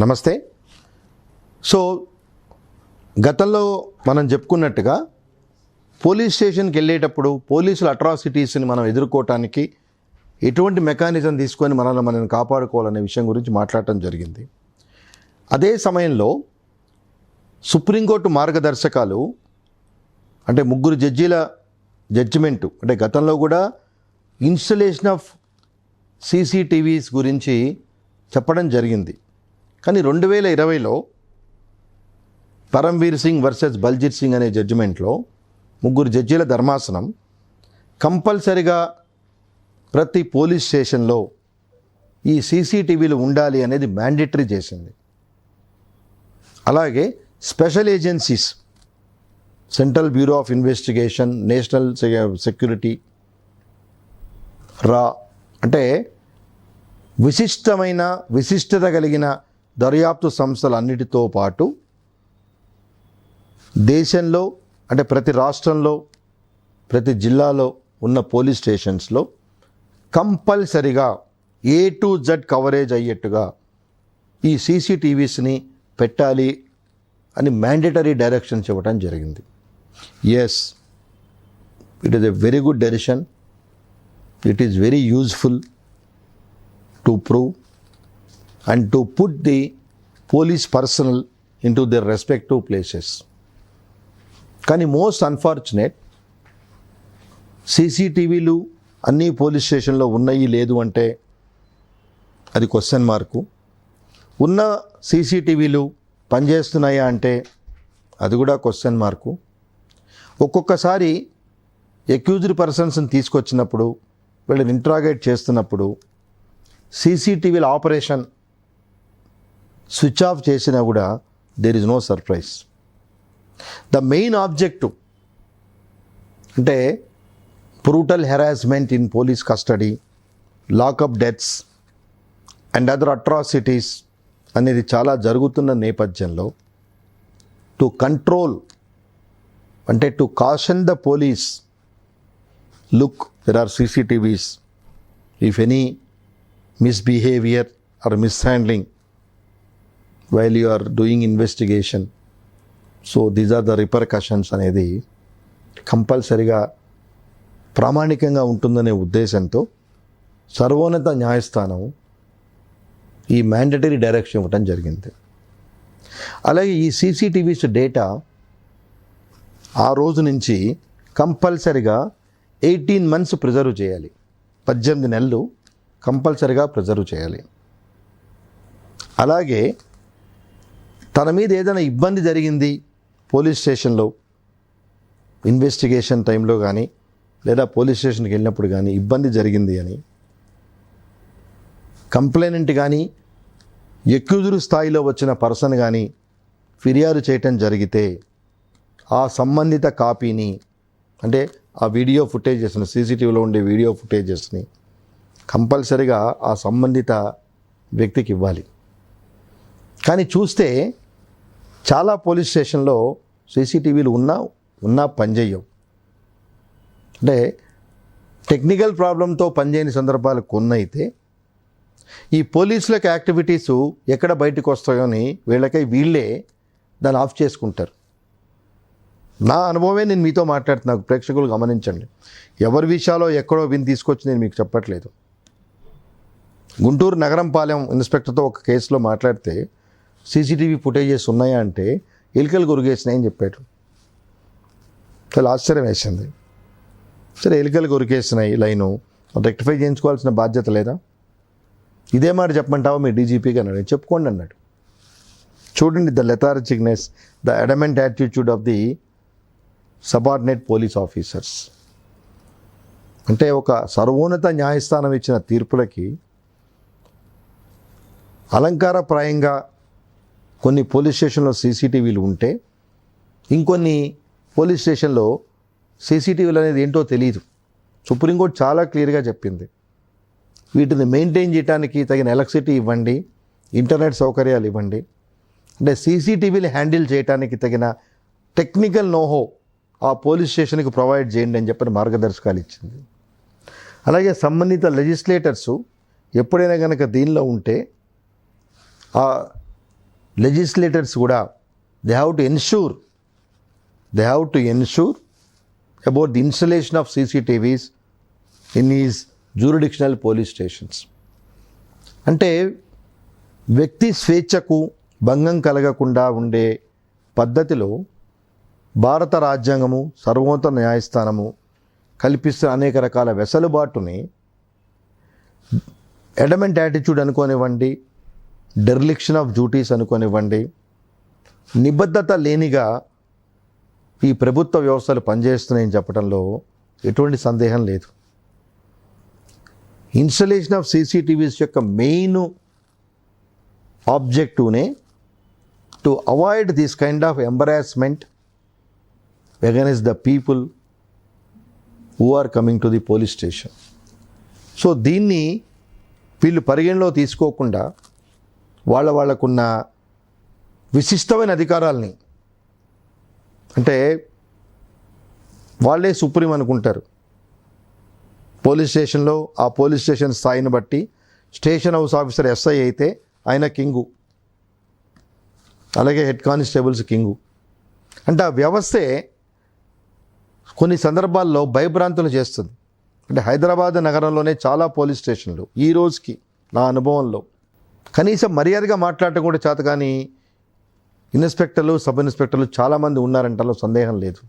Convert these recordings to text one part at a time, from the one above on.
నమస్తే. సో గతంలో మనం చెప్పుకున్నట్టుగా పోలీస్ స్టేషన్కి వెళ్ళేటప్పుడు పోలీసుల అట్రాసిటీస్ని మనం ఎదుర్కోవటానికి ఎటువంటి మెకానిజం తీసుకొని మనల్ని కాపాడుకోవాలనే విషయం గురించి మాట్లాడటం జరిగింది. అదే సమయంలో సుప్రీంకోర్టు మార్గదర్శకాలు అంటే 3 జడ్జీల జడ్జిమెంటు అంటే గతంలో కూడా ఇన్స్టలేషన్ ఆఫ్ CCTVs గురించి చెప్పడం జరిగింది. కానీ 2020లో పరమ్వీర్ సింగ్ వర్సెస్ బల్జిత్ సింగ్ అనే జడ్జిమెంట్లో 3 జడ్జీల ధర్మాసనం కంపల్సరిగా ప్రతి పోలీస్ స్టేషన్లో ఈ CCTVలు ఉండాలి అనేది మ్యాండేటరీ చేసింది. అలాగే special agencies, central bureau of investigation, national security, అంటే విశిష్టత కలిగిన దర్యాప్తు సంస్థలన్నిటితో పాటు దేశంలో అంటే ప్రతి రాష్ట్రంలో ప్రతి జిల్లాలో ఉన్న పోలీస్ స్టేషన్స్లో కంపల్సరిగా A to Z కవరేజ్ అయ్యేట్టుగా ఈ CCTVస్ని పెట్టాలి అని మ్యాండేటరీ డైరెక్షన్స్ ఇవ్వడం జరిగింది. Yes, it is a very good decision. It is very useful to prove and to put the police personnel into their respective places. కానీ మోస్ట్ అన్ఫార్చునేట్ CCTVలు అన్ని police స్టేషన్లో ఉన్నాయి లేదు అంటే అది క్వశ్చన్ మార్కు. ఉన్న CCTVలు పనిచేస్తున్నాయా అంటే అది కూడా క్వశ్చన్ మార్కు. ఒక్కొక్కసారి అక్యూజ్డ్ పర్సన్స్ని తీసుకొచ్చినప్పుడు వీళ్ళని ఇంట్రాగేట్ చేస్తున్నప్పుడు CCTVల ఆపరేషన్ స్విచ్ ఆఫ్ చేసినా కూడా there is no surprise. The main objective అంటే brutal harassment in police custody, lockup deaths and other atrocities అనేది చాలా జరుగుతున్న నేపథ్యంలో టు కంట్రోల్ అంటే to caution the police, look there are CCTVs, if any misbehavior or mishandling while you are doing investigation, so these are the repercussions అనేది కంపల్సరిగా ప్రామాణికంగా ఉంటుందనే ఉద్దేశంతో సర్వోన్నత న్యాయస్థానం ఈ మ్యాండేటరీ డైరెక్షన్ ఇవ్వటం జరిగింది. అలాగే ఈ CCTVs డేటా ఆ రోజు నుంచి కంపల్సరిగా 18 months ప్రిజర్వ్ చేయాలి. 18 నెలలు కంపల్సరిగా ప్రిజర్వ్ చేయాలి. అలాగే తన మీద ఏదైనా ఇబ్బంది జరిగింది పోలీస్ స్టేషన్లో ఇన్వెస్టిగేషన్ టైంలో కానీ లేదా పోలీస్ స్టేషన్కి వెళ్ళినప్పుడు కానీ ఇబ్బంది జరిగింది అని కంప్లైనెంట్ కానీ అక్యూజ్డ్ స్థాయిలో వచ్చిన పర్సన్ కానీ ఫిర్యాదు చేయటం జరిగితే ఆ సంబంధిత కాపీని అంటే ఆ వీడియో ఫుటేజెస్ని CCTVలో ఉండే వీడియో ఫుటేజెస్ని కంపల్సరిగా ఆ సంబంధిత వ్యక్తికి ఇవ్వాలి. కానీ చూస్తే చాలా పోలీస్ స్టేషన్లో CCTVలు ఉన్నా పనిచేయవు. అంటే టెక్నికల్ ప్రాబ్లంతో పనిచేయని సందర్భాలు కొన్ని అయితే ఈ పోలీసులకు యాక్టివిటీసు ఎక్కడ బయటకు వస్తాయో అని వీళ్ళే దాన్ని ఆఫ్ చేసుకుంటారు. నా అనుభవమే నేను మీతో మాట్లాడుతున్నా, ప్రేక్షకులు గమనించండి. ఎవరి విషయాలో ఎక్కడో విని తీసుకొచ్చి నేను మీకు చెప్పట్లేదు. గుంటూరు నగరంపాలెం ఇన్స్పెక్టర్తో ఒక కేసులో మాట్లాడితే CCTV ఫుటేజెస్ ఉన్నాయా అంటే ఎలుకలు కొరికేసినాయని చెప్పాడు. చాలా ఆశ్చర్యం వేసింది. సరే, ఎలుకలు కొరికేసినాయి, లైను రెక్టిఫై చేయించుకోవాల్సిన బాధ్యత లేదా? ఇదే మాట చెప్పమంటావా మీ DGPకి అన్నాడు. చెప్పుకోండి అన్నాడు. చూడండి, the lethargicness, the adamant attitude of the subordinate police officers. అంటే ఒక సర్వోన్నత న్యాయస్థానం ఇచ్చిన తీర్పులకి అలంకారప్రాయంగా కొన్ని పోలీస్ స్టేషన్లో CCTVలు ఉంటే ఇంకొన్ని పోలీస్ స్టేషన్లో CCTVలు అనేది ఏంటో తెలియదు. సుప్రీంకోర్టు చాలా క్లియర్గా చెప్పింది. వీటిని మెయింటైన్ చేయడానికి తగిన ఎలక్ట్రిసిటీ ఇవ్వండి, ఇంటర్నెట్ సౌకర్యాలు ఇవ్వండి, అంటే CCTVలు హ్యాండిల్ చేయడానికి తగిన టెక్నికల్ నోహో ఆ పోలీస్ స్టేషన్కి ప్రొవైడ్ చేయండి అని చెప్పని మార్గదర్శకాలు ఇచ్చింది. అలాగే సంబంధిత లెజిస్లేటర్సు ఎప్పుడైనా కనుక దీనిలో ఉంటే లెజిస్లేటర్స్ కూడా they have to ensure about the installation of CCTVs in is jurisdictional police stations. అంటే వ్యక్తి స్వేచ్ఛకు భంగం కలగకుండా ఉండే పద్ధతిలో భారత రాజ్యాంగము, సర్వోన్నత న్యాయస్థానము కల్పిస్తున్న అనేక రకాల వెసులుబాటుని ఎడమెంట్ యాటిట్యూడ్ అనుకోనివ్వండి, డెర్లిక్షన్ ఆఫ్ డ్యూటీస్ అనుకోనివ్వండి, నిబద్ధత లేనిగా ఈ ప్రభుత్వ వ్యవస్థలు పనిచేస్తున్నాయని చెప్పడంలో ఎటువంటి సందేహం లేదు. ఇన్స్టలేషన్ ఆఫ్ CCTVs యొక్క మెయిన్ ఆబ్జెక్టివ్నే to avoid this kind of embarrassment against the people who are coming to the police station. So దీన్ని వీళ్ళు పరిగణలో తీసుకోకుండా వాళ్ళకున్న విశిష్టమైన అధికారాలని, అంటే వాళ్ళే సుప్రీం అనుకుంటారు పోలీస్ స్టేషన్లో. ఆ పోలీస్ స్టేషన్ స్థాయిని బట్టి స్టేషన్ హౌస్ ఆఫీసర్ SI అయితే ఆయన కింగు, అలాగే హెడ్ కానిస్టేబుల్స్ కింగు. అంటే ఆ వ్యవస్థే కొన్ని సందర్భాల్లో భయభ్రాంతులు చేస్తుంది. అంటే హైదరాబాద్ నగరంలోనే చాలా పోలీస్ స్టేషన్లు ఈ రోజుకి నా అనుభవంలో కనీసం మర్యాదగా మాట్లాడటం కూడా చేత కానీ ఇన్స్పెక్టర్లు, సబ్ ఇన్స్పెక్టర్లు చాలామంది ఉన్నారంటలో సందేహం లేదు.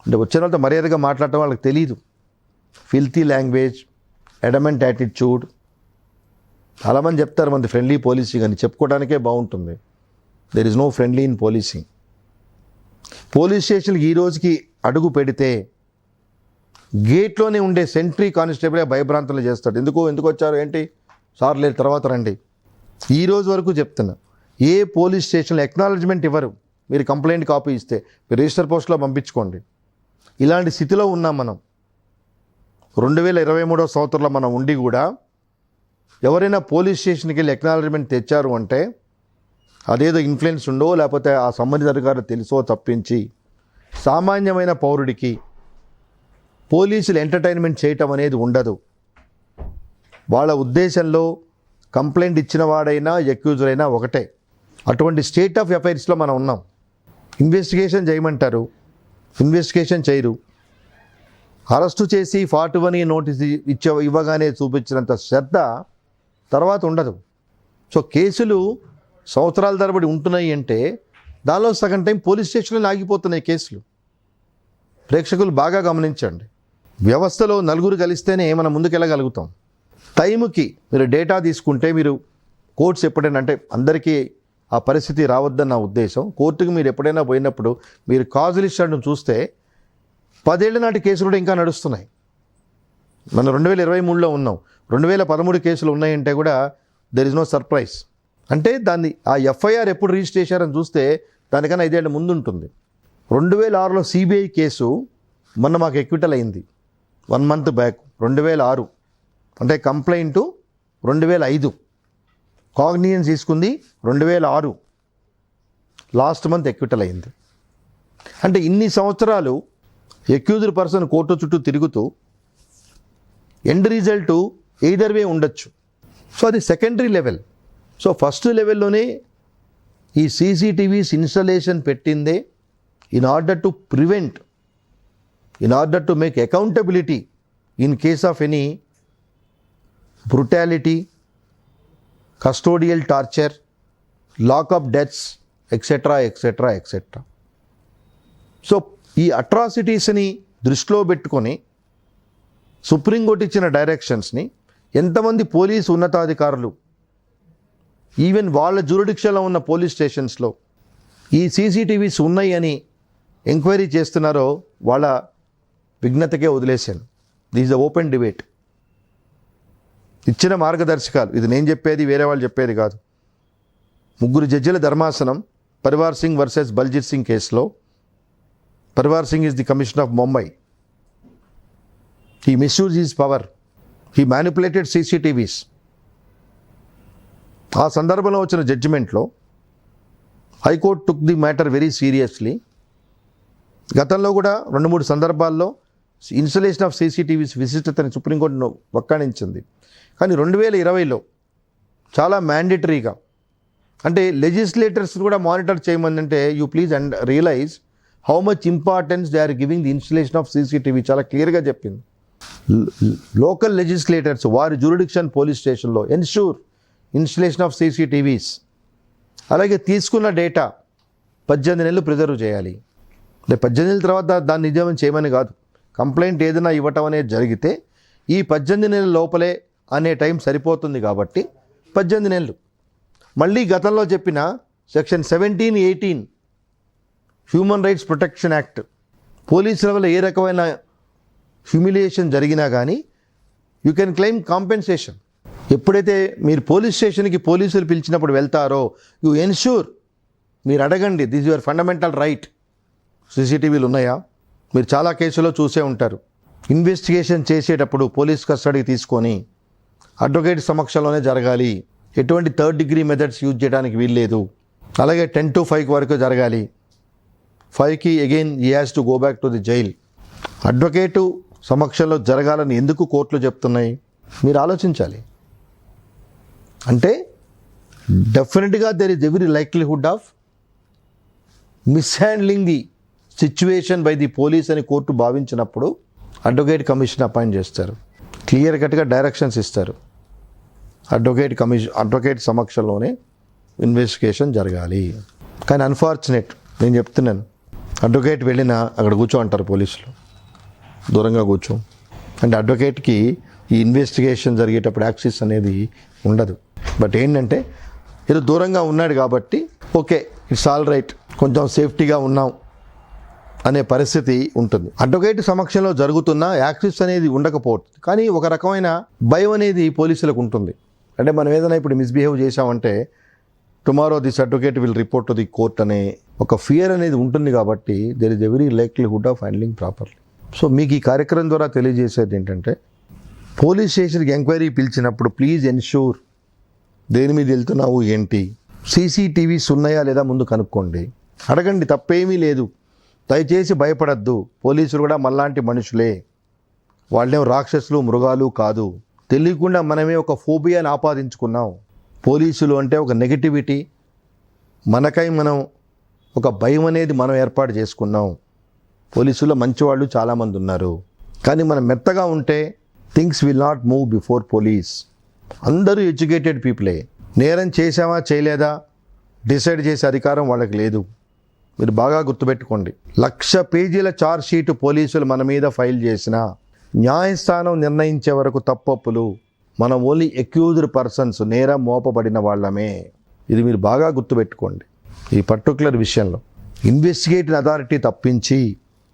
అంటే వచ్చిన వాళ్ళతో మర్యాదగా మాట్లాడటం వాళ్ళకి తెలీదు. Filthy language, adamant attitude. చాలామంది చెప్తారు మనది ఫ్రెండ్లీ పోలీసింగ్ అని, చెప్పుకోవడానికే బాగుంటుంది. There is no friendly in policing. Police స్టేషన్కి ఈ రోజుకి అడుగు పెడితే గేట్లోనే ఉండే సెంట్రీ కానిస్టేబులే భయభ్రాంతులు చేస్తాడు. ఎందుకు వచ్చారు, ఏంటి సార్ లేదు తర్వాత రండి. ఈ రోజు వరకు చెప్తున్నా, ఏ పోలీస్ స్టేషన్లో ఎక్నాలజ్మెంట్ ఇవ్వరు. మీరు కంప్లైంట్ కాపీ ఇస్తే మీరు రిజిస్టర్ పోస్ట్లో పంపించుకోండి. ఇలాంటి స్థితిలో ఉన్నాం మనం. 2023 సంవత్సరంలో మనం ఉండి కూడా ఎవరైనా పోలీస్ స్టేషన్కి వెళ్ళి ఎక్నాలజ్మెంట్ తెచ్చారు అంటే అదేదో ఇన్ఫ్లుయెన్స్ ఉండో లేకపోతే ఆ సంబంధిత అధికారులు తెలుసో తప్పించి సామాన్యమైన పౌరుడికి పోలీసులు ఎంటర్టైన్మెంట్ చేయటం అనేది ఉండదు. వాళ్ళ ఉద్దేశంలో కంప్లైంట్ ఇచ్చిన వాడైనా అక్యూజర్ అయినా ఒకటే. అటువంటి స్టేట్ ఆఫ్ అఫైర్స్లో మనం ఉన్నాం. ఇన్వెస్టిగేషన్ చేయమంటారు, ఇన్వెస్టిగేషన్ చేయరు. అరెస్టు చేసి 41 నోటీస్ ఇవ్వగానే చూపించినంత శ్రద్ధ తర్వాత ఉండదు. సో కేసులు సంవత్సరాల తరబడి ఉంటున్నాయి అంటే దానిలో సగం టైం పోలీస్ స్టేషన్లో ఆగిపోతున్నాయి కేసులు. ప్రేక్షకులు బాగా గమనించండి. వ్యవస్థలో నలుగురు కలిస్తేనే మనం ముందుకెళ్ళగలుగుతాం. టైంకి మీరు డేటా తీసుకుంటే మీరు కోర్ట్స్ ఎప్పుడైనా, అంటే అందరికీ ఆ పరిస్థితి రావద్దని నా ఉద్దేశం, కోర్టుకు మీరు ఎప్పుడైనా పోయినప్పుడు మీరు కాజు లిస్ట్ను చూస్తే 10 ఏళ్ల నాటి కేసులు కూడా ఇంకా నడుస్తున్నాయి. మనం 2023లో ఉన్నాం. 2013 కేసులు ఉన్నాయంటే కూడా దెర్ ఇస్ నో సర్ప్రైజ్. అంటే దాన్ని ఆ FIR ఎప్పుడు రిజిస్టర్ చేశారని చూస్తే దానికన్నా 5 ఏళ్ళ ముందు ఉంటుంది. 2006లో CBI కేసు మొన్న మాకు ఎక్విటల్ అయింది 1 మంత్ బ్యాక్. 2006 అంటే కంప్లైంటు 2005, కాగ్నిజెన్స్ తీసుకుంది 2006, లాస్ట్ మంత్ ఎక్విటల్ అయింది. అంటే ఇన్ని సంవత్సరాలు ఎక్యూజ్డ్ పర్సన్ కోర్టు చుట్టూ తిరుగుతూ ఎండ్ రిజల్ట్ ఎయిదర్ వే ఉండొచ్చు. సో అది సెకండరీ లెవెల్. సో ఫస్ట్ లెవెల్లోనే ఈ CCTVs ఇన్స్టాలేషన్ పెట్టిందే in order to prevent, in order to make accountability in case of any brutality, custodial torture, lockup deaths, etcetera. So ఈ అట్రాసిటీస్ని దృష్టిలో పెట్టుకొని supreme court ఇచ్చిన డైరెక్షన్స్ని ఎంతమంది police ఉన్నతాధికారులు ఈవెన్ వాళ్ళ జ్యూరిడిక్షన్లో ఉన్న పోలీస్ స్టేషన్స్లో ఈ CCTVs ఉన్నాయి అని ఎంక్వైరీ చేస్తున్నారో వాళ్ళ విఘ్నతకే వదిలేశాను. This is the open debate. ఇచ్చిన మార్గదర్శకాలు, ఇది నేను చెప్పేది, వేరే వాళ్ళు చెప్పేది కాదు. 3 జడ్జిల ధర్మాసనం పరివార్ సింగ్ వర్సెస్ బల్జిత్ సింగ్ కేసులో, Parivar Singh is the commissioner of Mumbai. He misuse his power, he manipulated CCTVs. ఆ సందర్భంలో వచ్చిన జడ్జిమెంట్లో high court took the matter very seriously. గతంలో కూడా 2-3 సందర్భాల్లో ఇన్స్టలేషన్ ఆఫ్ CCTVs విశిష్టతని సుప్రీంకోర్టును వక్కాణించింది. కానీ 2020లో చాలా మ్యాండేటరీగా అంటే లెజిస్లేటర్స్ కూడా మానిటర్ చేయమని అంటే you please and realise how much importance they are giving the installation of CCTV. చాలా క్లియర్గా చెప్పింది. లోకల్ లెజిస్లేటర్స్ వారి జ్యూరిడిక్షన్ పోలీస్ స్టేషన్లో ఎన్ష్యూర్ ఇన్స్టలేషన్ ఆఫ్ సీసీటీవీస్. అలాగే తీసుకున్న డేటా 18 నెలలు ప్రిజర్వ్ చేయాలి. అంటే 18 నెలల తర్వాత దాన్ని నిజం చేయమని కాదు, కంప్లైంట్ ఏదైనా ఇవ్వటం అనేది జరిగితే ఈ 18 నెలల లోపలే అనే టైం సరిపోతుంది కాబట్టి 18 నెలలు. మళ్ళీ గతంలో చెప్పిన section 17-18 human rights protection act, పోలీసుల వల్ల ఏ రకమైన హ్యూమిలియేషన్ జరిగినా కానీ యూ కెన్ క్లెయిమ్ కాంపెన్సేషన్. ఎప్పుడైతే మీరు పోలీస్ స్టేషన్కి పోలీసులు పిలిచినప్పుడు వెళ్తారో యూ ఎన్ష్యూర్, మీరు అడగండి, దిస్ యువర్ ఫండమెంటల్ రైట్. సీసీటీవీలు ఉన్నాయా? మీరు చాలా కేసులో చూసే ఉంటారు. ఇన్వెస్టిగేషన్ చేసేటప్పుడు పోలీస్ కస్టడీకి తీసుకొని అడ్వకేట్ సమక్షంలోనే జరగాలి. ఎటువంటి థర్డ్ డిగ్రీ మెథడ్స్ యూజ్ చేయడానికి వీల్లేదు. అలాగే 10 to 5 వరకు జరగాలి. 5కి again he has to go back to the jail. Advocate సమక్షంలో జరగాలని ఎందుకు కోర్టులు చెప్తున్నాయి? మీరు ఆలోచించాలి. అంటే డెఫినెట్గా there is every likelihood of mishandling the situation by the police అని కోర్టు భావించినప్పుడు అడ్వకేట్ కమిషన్ అపాయింట్ చేస్తారు. క్లియర్ కట్గా డైరెక్షన్స్ ఇస్తారు. అడ్వకేట్ సమక్షంలోనే ఇన్వెస్టిగేషన్ జరగాలి. కానీ అన్ఫార్చునేట్, నేను చెప్తున్నాను, అడ్వకేట్ వెళ్ళినా అక్కడ కూర్చో అంటారు పోలీసులు, దూరంగా కూర్చో. అంటే అడ్వకేట్కి ఈ ఇన్వెస్టిగేషన్ జరిగేటప్పుడు యాక్సెస్ అనేది ఉండదు. బట్ ఏంటంటే ఏదో దూరంగా ఉన్నాడు కాబట్టి ఓకే ఇట్స్ ఆల్ రైట్, కొంచెం సేఫ్టీగా ఉన్నాం అనే పరిస్థితి ఉంటుంది. అడ్వకేట్ సమక్షంలో జరుగుతున్న యాక్సెస్ అనేది ఉండకపోతుంది. కానీ ఒక రకమైన భయం అనేది పోలీసులకు ఉంటుంది. అంటే మనం ఏదైనా ఇప్పుడు మిస్బిహేవ్ చేశామంటే tomorrow this advocate will report to the court అనే ఒక ఫియర్ అనేది ఉంటుంది. కాబట్టి there is every likelihood of handling properly. So మీకు ఈ కార్యక్రమం ద్వారా తెలియజేసేది ఏంటంటే, పోలీస్ స్టేషన్కి ఎంక్వైరీ పిలిచినప్పుడు ప్లీజ్ ఎన్ష్యూర్ దేని మీద వెళ్తున్నావు ఏంటి, సీసీటీవీస్ ఉన్నాయా లేదా ముందు కనుక్కోండి. అడగండి, తప్పేమీ లేదు. దయచేసి భయపడద్దు. పోలీసులు కూడా మనలాంటి మనుషులే, వాళ్ళేం రాక్షసులు మృగాలు కాదు. తెలియకుండా మనమే ఒక ఫోబియాని ఆపాదించుకున్నాం. పోలీసులు అంటే ఒక నెగటివిటీ, మనకై మనం ఒక భయం అనేది మనం ఏర్పాటు చేసుకున్నాం. పోలీసుల్లో మంచివాళ్ళు చాలామంది ఉన్నారు. కానీ మనం మెత్తగా ఉంటే things will not move before police. అందరూ ఎడ్యుకేటెడ్ పీపులే. నేరం చేశామా చేయలేదా డిసైడ్ చేసే అధికారం వాళ్ళకి లేదు. మీరు బాగా గుర్తుపెట్టుకోండి. 1,00,000 పేజీల ఛార్జ్ షీటు పోలీసులు మన మీద ఫైల్ చేసినా న్యాయస్థానం నిర్ణయించే వరకు తప్పొప్పులు మనం ఓన్లీ అక్యూజ్డ్ పర్సన్స్, నేరం మోపబడిన వాళ్ళమే. ఇది మీరు బాగా గుర్తుపెట్టుకోండి. ఈ పర్టికులర్ విషయంలో ఇన్వెస్టిగేటింగ్ అథారిటీ తప్పించి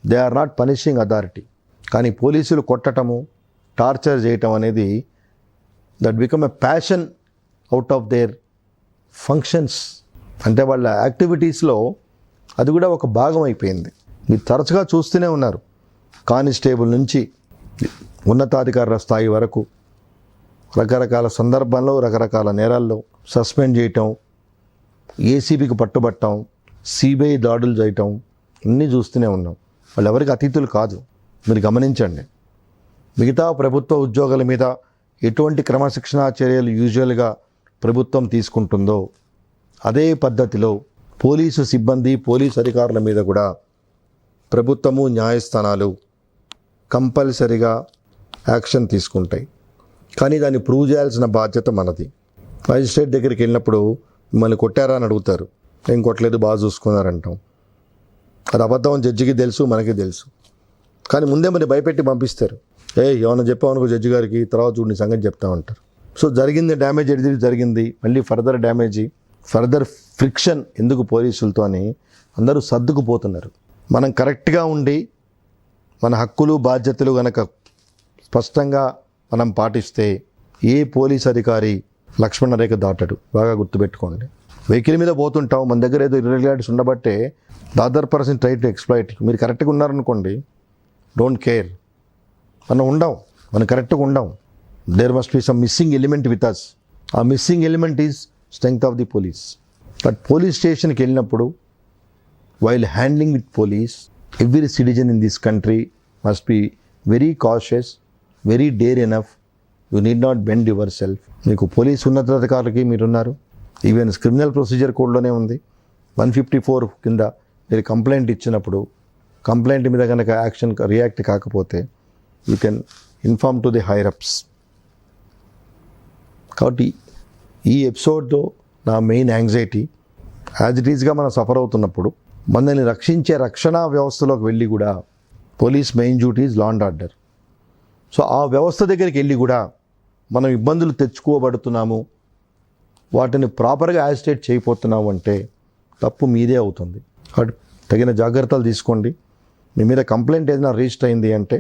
they are not punishing authority. కానీ పోలీసులు కొట్టటము, టార్చర్ చేయటం అనేది that become a passion out of their functions. అంటే వాళ్ళ యాక్టివిటీస్లో అది కూడా ఒక భాగం అయిపోయింది. మీరు తరచుగా చూస్తూనే ఉన్నారు. కానిస్టేబుల్ నుంచి ఉన్నతాధికారుల స్థాయి వరకు రకరకాల సందర్భంలో రకరకాల నేరాల్లో సస్పెండ్ చేయటం, ఏసీబీకి పట్టుబట్టడం, సిబిఐ దాడులు చేయటం అన్నీ చూస్తూనే ఉన్నాం. వాళ్ళు ఎవరికి అతీతులు కాదు. మీరు గమనించండి. మిగతా ప్రభుత్వ ఉద్యోగుల మీద ఎటువంటి క్రమశిక్షణా చర్యలు యూజువల్గా ప్రభుత్వం తీసుకుంటుందో అదే పద్ధతిలో పోలీసు సిబ్బంది, పోలీసు అధికారుల మీద కూడా ప్రభుత్వము, న్యాయస్థానాలు కంపల్సరిగా యాక్షన్ తీసుకుంటాయి. కానీ దాన్ని ప్రూవ్ చేయాల్సిన బాధ్యత మనది. మ్యాజిస్ట్రేట్ దగ్గరికి వెళ్ళినప్పుడు మిమ్మల్ని కొట్టారా అని అడుగుతారు. ఏం కొట్టలేదు, బాగా చూసుకున్నారంటాం. అది అబద్ధం జడ్జికి తెలుసు, మనకి తెలుసు. కానీ ముందే మరి భయపెట్టి పంపిస్తారు. ఏమన్నా చెప్పామనుకో జడ్జి గారికి, తర్వాత చూడండి సంగతి చెప్తామంటారు. సో జరిగింది డ్యామేజ్ ఎడిది జరిగింది, మళ్ళీ ఫర్దర్ డ్యామేజ్, ఫర్దర్ ఫ్రిక్షన్ ఎందుకు పోలీసులతో అని అందరూ సర్దుకుపోతున్నారు. మనం కరెక్ట్గా ఉండి మన హక్కులు బాధ్యతలు కనుక స్పష్టంగా మనం పాటిస్తే ఏ పోలీస్ అధికారి లక్ష్మణ రేఖ దాటడు. బాగా గుర్తుపెట్టుకోండి. వెహికల్ మీద పోతుంటాం, మన దగ్గర ఏదో ఇర్రెగ్యులారిటీస్ ఉండబట్టే the other person try to exploit. మీరు కరెక్ట్గా ఉన్నారనుకోండి, డోంట్ కేర్, మనం కరెక్ట్గా ఉండం. There must be some missing element with us. ఆ missing element is strength of the police. But police స్టేషన్కి వెళ్ళినప్పుడు while handling with police, every citizen in this country must be very cautious, very dare enough. You need not bend your self. మీకు police ఉన్నతాధికారులకి మీరున్నారు, even criminal procedure కోడ్లోనే ఉంది. 154 కింద మీరు complaint ఇచ్చినప్పుడు complaint మీద కనుక యాక్షన్ రియాక్ట్ కాకపోతే you can inform to the higher ups. కాబట్టి ఈ ఎపిసోడ్తో నా మెయిన్ యాంగ్జైటీ యాజ్ ఇట్ ఈస్గా మనం సఫర్ అవుతున్నప్పుడు మనల్ని రక్షించే రక్షణ వ్యవస్థలోకి వెళ్ళి కూడా police main duty is law and order. So ఆ వ్యవస్థ దగ్గరికి వెళ్ళి కూడా మనం ఇబ్బందులు తెచ్చుకోబడుతున్నాము, వాటిని ప్రాపర్గా యాజిటేట్ చేయకపోతున్నాము అంటే తప్పు మీదే అవుతుంది. కాబట్టి తగిన జాగ్రత్తలు తీసుకోండి. మీ మీద కంప్లైంట్ ఏదైనా రిజిస్టర్ అయింది అంటే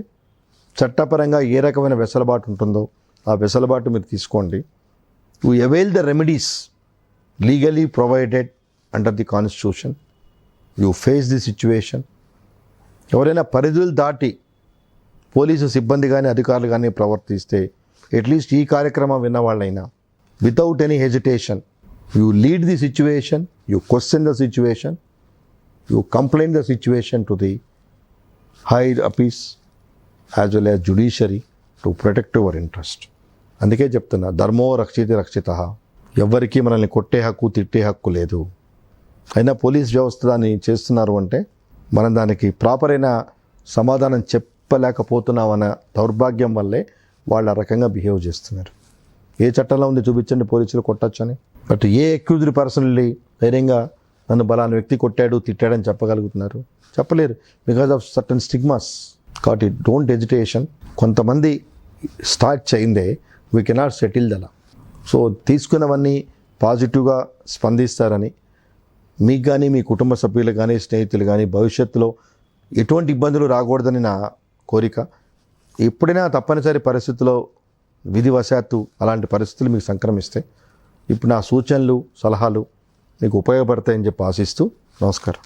చట్టపరంగా ఏ రకమైన వెసులుబాటు ఉంటుందో ఆ వెసులుబాటు మీరు తీసుకోండి. You avail the remedies legally provided under the constitution. You face the situation. ఎవరైనా పరిధులు దాటి పోలీసు సిబ్బంది కానీ అధికారులు కానీ ప్రవర్తిస్తే అట్లీస్ట్ ఈ కార్యక్రమం విన్న వాళ్ళైనా without any hesitation you lead the situation, you question the situation, you complaint the situation to the higher ups as well as judiciary to protect your interest. అందుకే చెప్తున్నా, ధర్మో రక్షితి రక్షిత. ఎవరికి మనల్ని కొట్టే హక్కు తిట్టే హక్కు లేదు. అయినా పోలీస్ వ్యవస్థ దాన్ని చేస్తున్నారు అంటే మనం దానికి ప్రాపర్ అయిన సమాధానం చెప్పలేకపోతున్నామన్న దౌర్భాగ్యం వల్లే వాళ్ళు ఆ రకంగా బిహేవ్ చేస్తున్నారు. ఏ చట్టంలో ఉంది చూపించండి పోలీసులు కొట్టచ్చని. బట్ ఏ అక్యూజ్డ్ పర్సన్ వెళ్ళి ధైర్యంగా నన్ను బలానా వ్యక్తి కొట్టాడు తిట్టాడని చెప్పగలుగుతున్నారు? చెప్పలేరు, బికాజ్ ఆఫ్ సర్టన్ స్టిగ్మాస్. కాబట్టి డోంట్ హెజిటేషన్. కొంతమంది స్టార్ట్ చేయిందే వీ కెనాట్ సెటిల్ దలా. సో తీసుకున్నవన్నీ పాజిటివ్గా స్పందిస్తారని, మీకు కానీ మీ కుటుంబ సభ్యులు కానీ స్నేహితులు కానీ భవిష్యత్తులో ఎటువంటి ఇబ్బందులు రాకూడదని నా కోరిక. ఎప్పుడైనా తప్పనిసరి పరిస్థితుల్లో విధివశాత్తు అలాంటి పరిస్థితులు మీకు సంక్రమిస్తే ఇప్పుడు నా సూచనలు సలహాలు మీకు ఉపయోగపడతాయని చెప్పి ఆశిస్తూ నమస్కారం.